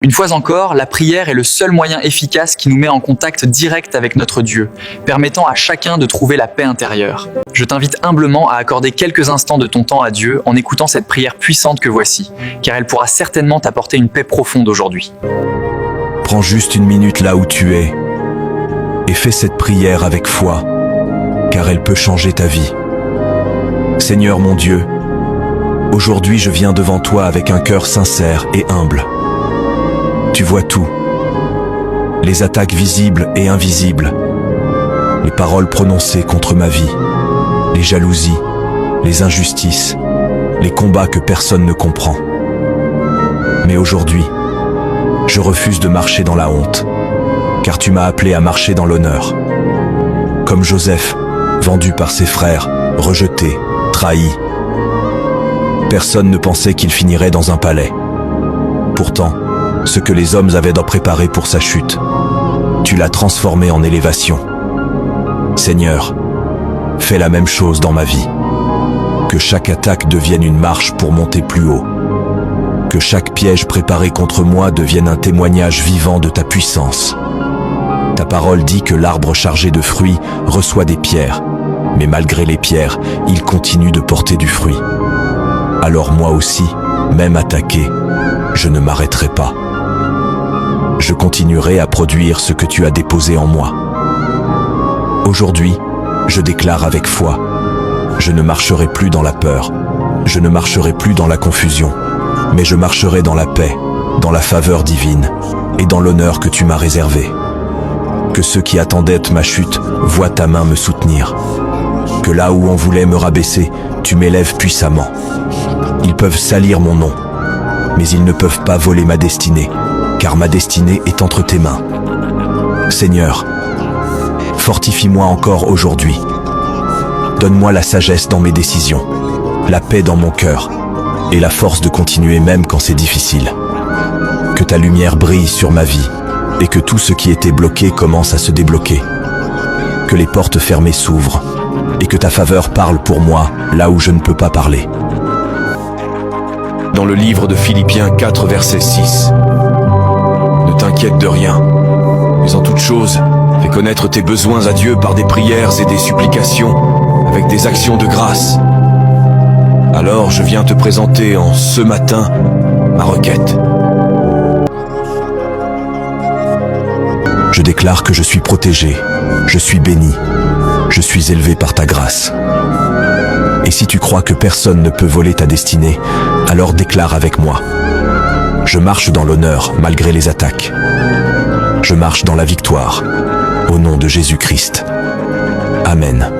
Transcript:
Une fois encore, la prière est le seul moyen efficace qui nous met en contact direct avec notre Dieu, permettant à chacun de trouver la paix intérieure. Je t'invite humblement à accorder quelques instants de ton temps à Dieu en écoutant cette prière puissante que voici, car elle pourra certainement t'apporter une paix profonde aujourd'hui. Prends juste une minute là où tu es et fais cette prière avec foi, car elle peut changer ta vie. Seigneur mon Dieu, aujourd'hui je viens devant toi avec un cœur sincère et humble. Tu vois tout, les attaques visibles et invisibles, les paroles prononcées contre ma vie, les jalousies, les injustices, les combats que personne ne comprend. Mais aujourd'hui, je refuse de marcher dans la honte, car tu m'as appelé à marcher dans l'honneur. Comme Joseph, vendu par ses frères, rejeté, trahi. Personne ne pensait qu'il finirait dans un palais. Pourtant, ce que les hommes avaient préparé pour sa chute, tu l'as transformé en élévation. Seigneur, fais la même chose dans ma vie. Que chaque attaque devienne une marche pour monter plus haut. Que chaque piège préparé contre moi devienne un témoignage vivant de ta puissance. Ta parole dit que l'arbre chargé de fruits reçoit des pierres, mais malgré les pierres, il continue de porter du fruit. Alors moi aussi, même attaqué, je ne m'arrêterai pas. Je continuerai à produire ce que tu as déposé en moi. Aujourd'hui, je déclare avec foi, je ne marcherai plus dans la peur, je ne marcherai plus dans la confusion, mais je marcherai dans la paix, dans la faveur divine et dans l'honneur que tu m'as réservé. Que ceux qui attendaient ma chute voient ta main me soutenir. Que là où on voulait me rabaisser, tu m'élèves puissamment. Ils peuvent salir mon nom, mais ils ne peuvent pas voler ma destinée, car ma destinée est entre tes mains. Seigneur, fortifie-moi encore aujourd'hui. Donne-moi la sagesse dans mes décisions, la paix dans mon cœur, et la force de continuer même quand c'est difficile. Que ta lumière brille sur ma vie, et que tout ce qui était bloqué commence à se débloquer. Que les portes fermées s'ouvrent, et que ta faveur parle pour moi là où je ne peux pas parler. Dans le livre de Philippiens 4, verset 6. Ne t'inquiète de rien, mais en toute chose, fais connaître tes besoins à Dieu par des prières et des supplications, avec des actions de grâce. Alors je viens te présenter en ce matin ma requête. Je déclare que je suis protégé, je suis béni, je suis élevé par ta grâce. Et si tu crois que personne ne peut voler ta destinée, alors déclare avec moi. Je marche dans l'honneur malgré les attaques. Je marche dans la victoire, au nom de Jésus-Christ. Amen.